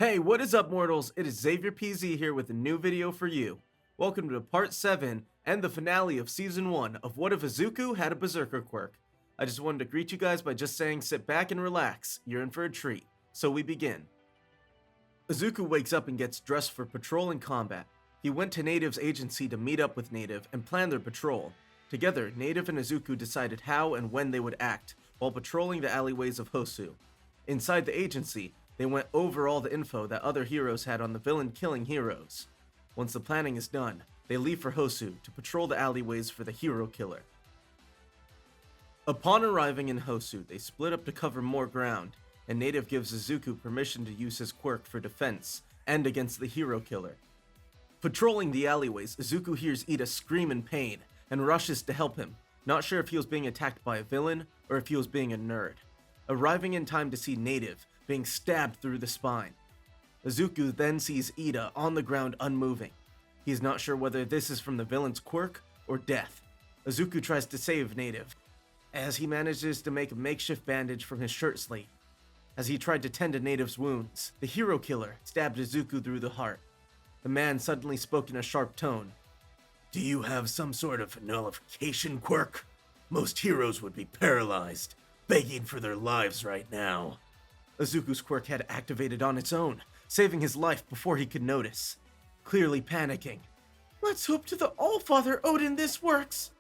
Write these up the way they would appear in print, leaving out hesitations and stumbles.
Hey, what is up, mortals? It is Xavier PZ here with a new video for you. Welcome to part 7 and the finale of Season 1 of What If Azuku Had a Berserker Quirk. I just wanted to greet you guys by just saying sit back and relax, you're in for a treat. So we begin. Azuku wakes up and gets dressed for patrol and combat. He went to Native's agency to meet up with Native and plan their patrol. Together, Native and Azuku decided how and when they would act while patrolling the alleyways of Hosu. Inside the agency, they went over all the info that other heroes had on the villain killing heroes. Once the planning is done, they leave for Hosu to patrol the alleyways for the hero killer. Upon arriving in Hosu, they split up to cover more ground, and Native gives Azuku permission to use his quirk for defense and against the hero killer. Patrolling the alleyways, Azuku hears Ida scream in pain and rushes to help him, not sure if he was being attacked by a villain or if he was being a nerd. Arriving in time to see Native being stabbed through the spine. Azuku then sees Ida on the ground unmoving. He is not sure whether this is from the villain's quirk or death. Azuku tries to save Native, as he manages to make a makeshift bandage from his shirt sleeve. As he tried to tend to Native's wounds, the hero killer stabbed Azuku through the heart. The man suddenly spoke in a sharp tone. "Do you have some sort of nullification quirk? Most heroes would be paralyzed, begging for their lives right now." Azuku's quirk had activated on its own, saving his life before he could notice. Clearly panicking, "Let's hope to the All-Father Odin this works!"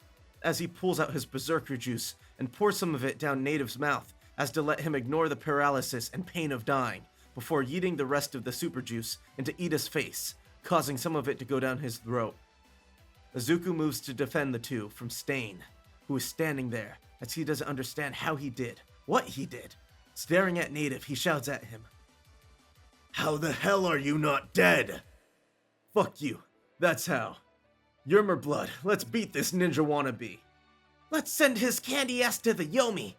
As he pulls out his Berserker juice and pours some of it down Native's mouth as to let him ignore the paralysis and pain of dying, before yeeting the rest of the super juice into Ida's face, causing some of it to go down his throat. Azuku moves to defend the two from Stain, who is standing there as he doesn't understand how he did, what he did. Staring at Native, he shouts at him, "How the hell are you not dead?" "Fuck you, that's how. Yermer blood, let's beat this ninja wannabe." "Let's send his candy ass to the Yomi."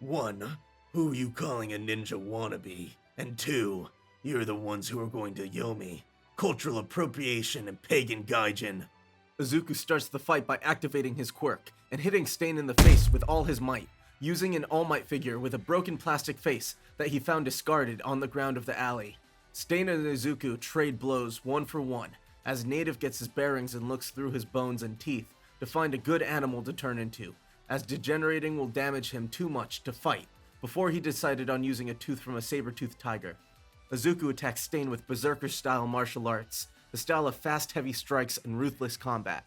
"One, who you calling a ninja wannabe? And two, you're the ones who are going to Yomi. Cultural appropriation and pagan gaijin." Azuku starts the fight by activating his quirk and hitting Stain in the face with all his might, using an All Might figure with a broken plastic face that he found discarded on the ground of the alley. Stain and Azuku trade blows one for one, as Native gets his bearings and looks through his bones and teeth to find a good animal to turn into, as degenerating will damage him too much to fight, before he decided on using a tooth from a saber-toothed tiger. Azuku attacks Stain with Berserker-style martial arts, the style of fast, heavy strikes and ruthless combat.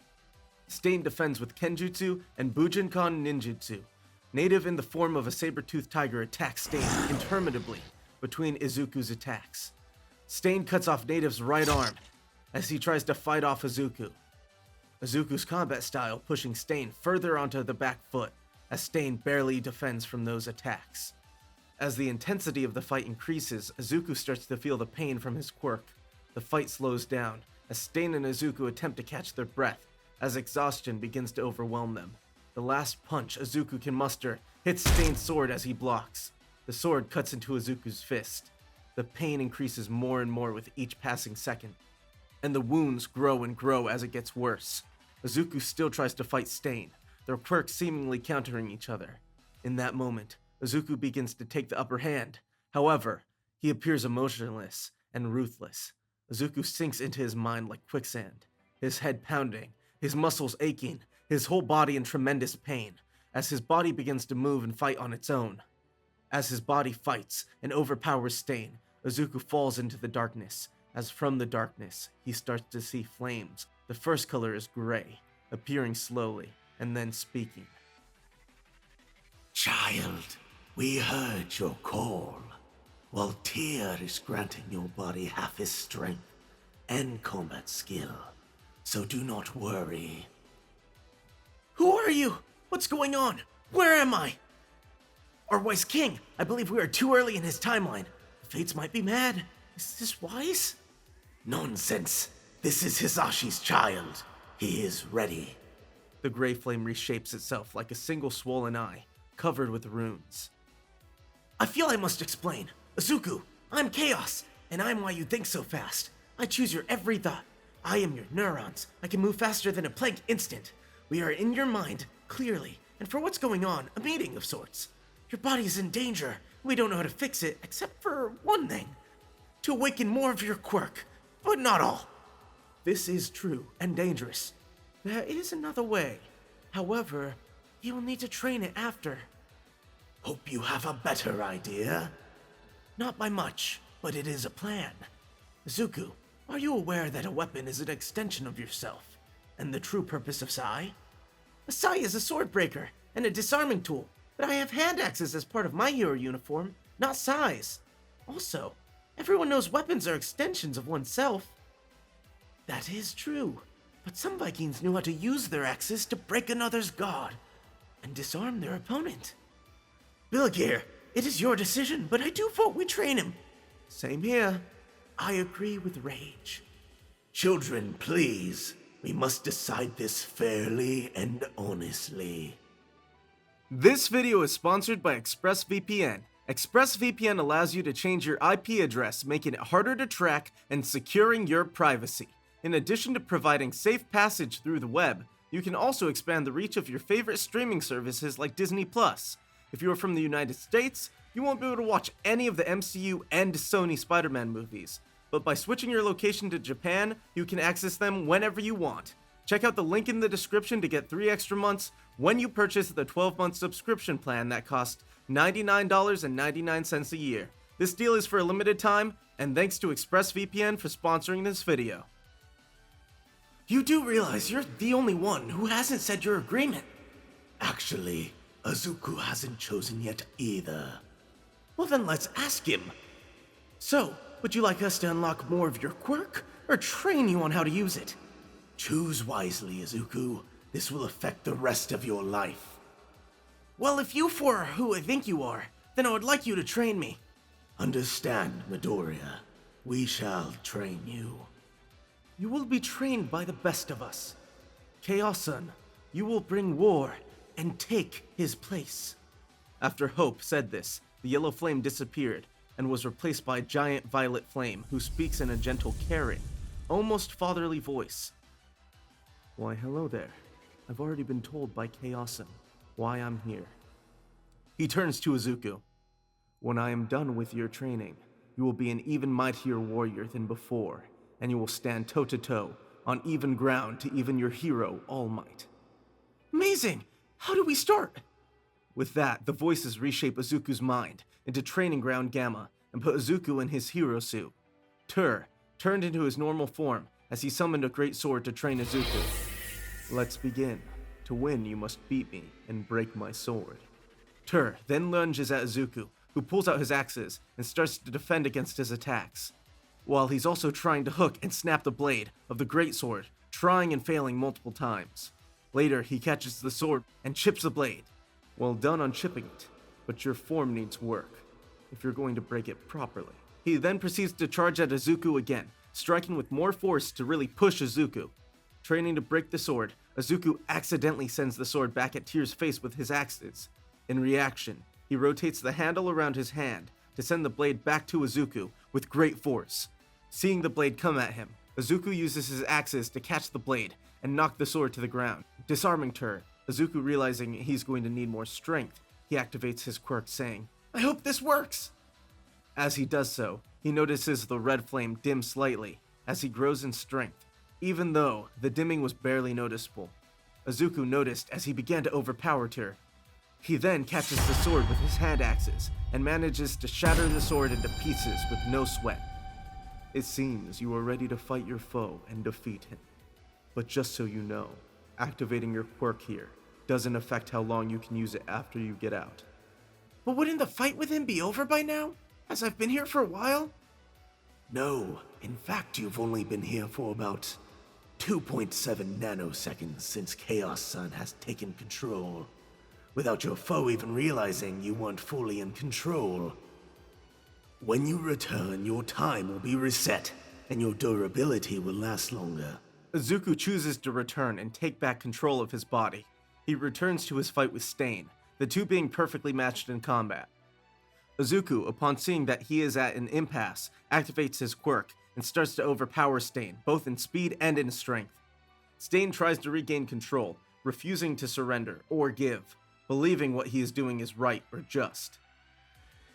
Stain defends with Kenjutsu and Bujinkan Ninjutsu. Native in the form of a saber-toothed tiger attacks Stain interminably between Izuku's attacks. Stain cuts off Native's right arm as he tries to fight off Azuku. Azuku's combat style pushing Stain further onto the back foot, as Stain barely defends from those attacks. As the intensity of the fight increases, Azuku starts to feel the pain from his quirk. The fight slows down, as Stain and Azuku attempt to catch their breath, as exhaustion begins to overwhelm them. The last punch Azuku can muster hits Stain's sword as he blocks. The sword cuts into Azuku's fist. The pain increases more and more with each passing second, and the wounds grow and grow as it gets worse. Azuku still tries to fight Stain, their quirks seemingly countering each other. In that moment, Azuku begins to take the upper hand. However, he appears emotionless and ruthless. Azuku sinks into his mind like quicksand, his head pounding, his muscles aching, his whole body in tremendous pain, as his body begins to move and fight on its own. As his body fights and overpowers Stain, Azuku falls into the darkness, as from the darkness, he starts to see flames. The first color is gray, appearing slowly, and then speaking. "Child, we heard your call. While Tyr is granting your body half his strength and combat skill, so do not worry." "Who are you? What's going on? Where am I?" "Our wise king, I believe we are too early in his timeline. The fates might be mad. Is this wise?" "Nonsense. This is Hisashi's child. He is ready." The gray flame reshapes itself like a single swollen eye, covered with runes. "I feel I must explain. Azuku, I'm Chaos, and I'm why you think so fast. I choose your every thought. I am your neurons. I can move faster than a plague instant. We are in your mind, clearly, and for what's going on, a meeting of sorts. Your body is in danger. We don't know how to fix it, except for one thing. to awaken more of your quirk, but not all. This is true and dangerous. There is another way. However, you will need to train it after. Hope you have a better idea. Not by much, but it is a plan. Azuku, are you aware that a weapon is an extension of yourself, and the true purpose of Sai? A Sai is a sword breaker and a disarming tool, but I have hand axes as part of my hero uniform, not Sai's. Also, everyone knows weapons are extensions of oneself. That is true, but some Vikings knew how to use their axes to break another's guard and disarm their opponent. Bilgir, it is your decision, but I do vote we train him. Same here. I agree with Rage. Children, please. We must decide this fairly and honestly. This video is sponsored by ExpressVPN. ExpressVPN allows you to change your IP address, making it harder to track and securing your privacy. In addition to providing safe passage through the web, you can also expand the reach of your favorite streaming services like Disney+. If you are from the United States, you won't be able to watch any of the MCU and Sony Spider-Man movies. But by switching your location to Japan, you can access them whenever you want. Check out the link in the description to get 3 extra months when you purchase the 12-month subscription plan that costs $99.99 a year. This deal is for a limited time, and thanks to ExpressVPN for sponsoring this video. You do realize you're the only one who hasn't said your agreement. Actually, Azuku hasn't chosen yet either. Well then let's ask him. So, would you like us to unlock more of your quirk, or train you on how to use it? Choose wisely, Azuku. This will affect the rest of your life. Well, if you four are who I think you are, then I would like you to train me. Understand, Midoriya. We shall train you. You will be trained by the best of us. Chaos-san, you will bring war and take his place. After Hope said this, the yellow flame disappeared and was replaced by a giant violet flame who speaks in a gentle, caring, almost fatherly voice. Why, hello there. I've already been told by Chaos-san why I'm here. He turns to Azuku. When I am done with your training, you will be an even mightier warrior than before, and you will stand toe-to-toe on even ground to even your hero, All Might. Amazing! How do we start? With that, the voices reshape Azuku's mind into Training Ground Gamma and put Azuku in his hero suit. turned into his normal form as he summoned a great sword to train Azuku. Let's begin. To win, you must beat me and break my sword. Then lunges at Azuku, who pulls out his axes and starts to defend against his attacks, while he's also trying to hook and snap the blade of the great sword, trying and failing multiple times. Later, he catches the sword and chips the blade. Well done on chipping it, but your form needs work, if you're going to break it properly. He then proceeds to charge at Azuku again, striking with more force to really push Azuku. Training to break the sword, Azuku accidentally sends the sword back at Tyr's face with his axes. In reaction, he rotates the handle around his hand to send the blade back to Azuku with great force. Seeing the blade come at him, Azuku uses his axes to catch the blade and knock the sword to the ground. Disarming Tyr, Azuku realizing he's going to need more strength, he activates his quirk saying, "I hope this works!" As he does so, he notices the red flame dim slightly as he grows in strength, even though the dimming was barely noticeable. Azuku noticed as he began to overpower Tyr. He then catches the sword with his hand axes and manages to shatter the sword into pieces with no sweat. It seems you are ready to fight your foe and defeat him. But just so you know, activating your quirk here doesn't affect how long you can use it after you get out. But wouldn't the fight with him be over by now, as I've been here for a while? No, in fact you've only been here for about 2.7 nanoseconds since Chaos-san has taken control, without your foe even realizing you weren't fully in control. When you return, your time will be reset, and your durability will last longer. Azuku chooses to return and take back control of his body. He returns to his fight with Stain, the two being perfectly matched in combat. Azuku, upon seeing that he is at an impasse, activates his quirk and starts to overpower Stain, both in speed and in strength. Stain tries to regain control, refusing to surrender or give, believing what he is doing is right or just.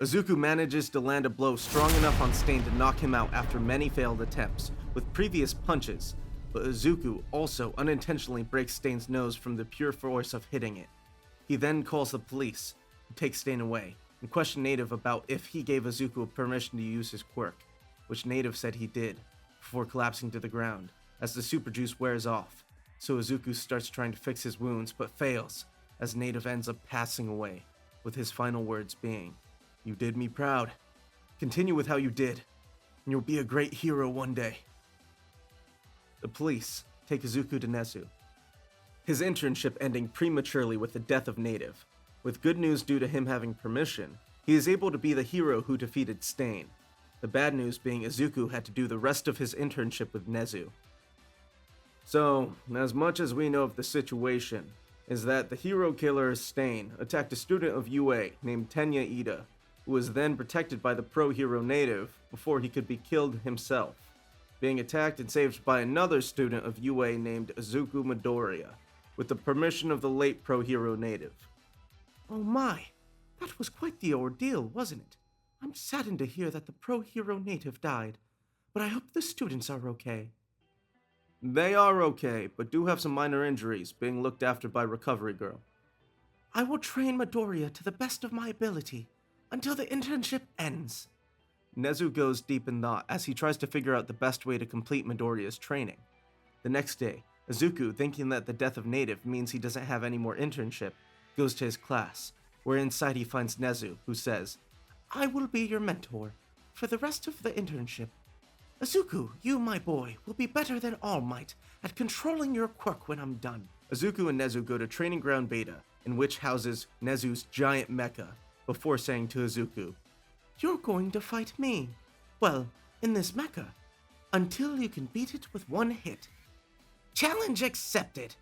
Azuku manages to land a blow strong enough on Stain to knock him out after many failed attempts with previous punches, but Azuku also unintentionally breaks Stain's nose from the pure force of hitting it. He then calls the police, who take Stain away, and question Native about if he gave Azuku permission to use his quirk, which Native said he did, before collapsing to the ground, as the super juice wears off. So Azuku starts trying to fix his wounds, but fails, as Native ends up passing away, with his final words being, "You did me proud. Continue with how you did, and you'll be a great hero one day." The police take Azuku to Nezu, his internship ending prematurely with the death of Native. With good news due to him having permission, he is able to be the hero who defeated Stain. The bad news being Azuku had to do the rest of his internship with Nezu. So, as much as we know of the situation, is that the hero killer Stain attacked a student of UA named Tenya Ida, who was then protected by the pro-hero Native before he could be killed himself, being attacked and saved by another student of UA named Azuku Midoriya, with the permission of the late pro-hero Native. Oh my, that was quite the ordeal, wasn't it? I'm saddened to hear that the pro-hero Native died, but I hope the students are okay. They are okay, but do have some minor injuries, being looked after by Recovery Girl. I will train Midoriya to the best of my ability, until the internship ends. Nezu goes deep in thought as he tries to figure out the best way to complete Midoriya's training. The next day, Azuku, thinking that the death of Native means he doesn't have any more internship, goes to his class, where inside he finds Nezu, who says, "I will be your mentor for the rest of the internship. Azuku, you, my boy, will be better than All Might at controlling your quirk when I'm done." Azuku and Nezu go to Training Ground Beta, in which houses Nezu's giant mecha, before saying to Azuku, "You're going to fight me. Well, in this mecha, until you can beat it with one hit. Challenge accepted."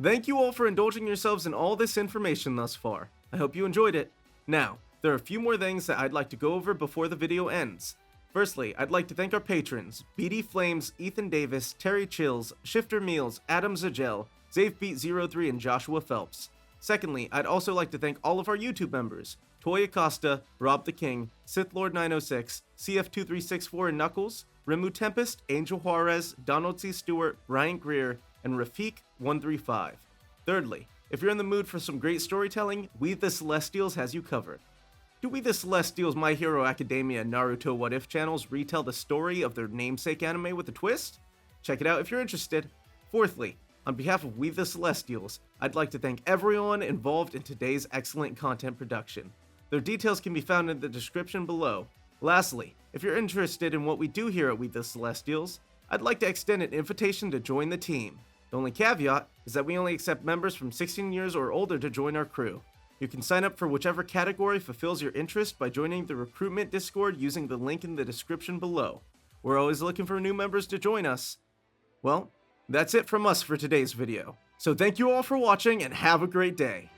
Thank you all for indulging yourselves in all this information thus far. I hope you enjoyed it. Now, there are a few more things that I'd like to go over before the video ends. Firstly, I'd like to thank our patrons, BD Flames, Ethan Davis, Terry Chills, Shifter Meals, Adam Zagel, ZaveBeat03, and Joshua Phelps. Secondly, I'd also like to thank all of our YouTube members, Toy Acosta, Rob the King, SithLord906, CF2364 and Knuckles, Rimu Tempest, Angel Juarez, Donald C. Stewart, Brian Greer, and Rafik135. Thirdly, if you're in the mood for some great storytelling, We the Celestials has you covered. Do We the Celestials My Hero Academia and Naruto What If channels retell the story of their namesake anime with a twist? Check it out if you're interested. Fourthly, on behalf of We the Celestials, I'd like to thank everyone involved in today's excellent content production. Their details can be found in the description below. Lastly, if you're interested in what we do here at We the Celestials, I'd like to extend an invitation to join the team. The only caveat is that we only accept members from 16 years or older to join our crew. You can sign up for whichever category fulfills your interest by joining the recruitment Discord using the link in the description below. We're always looking for new members to join us. Well, that's it from us for today's video. So thank you all for watching and have a great day.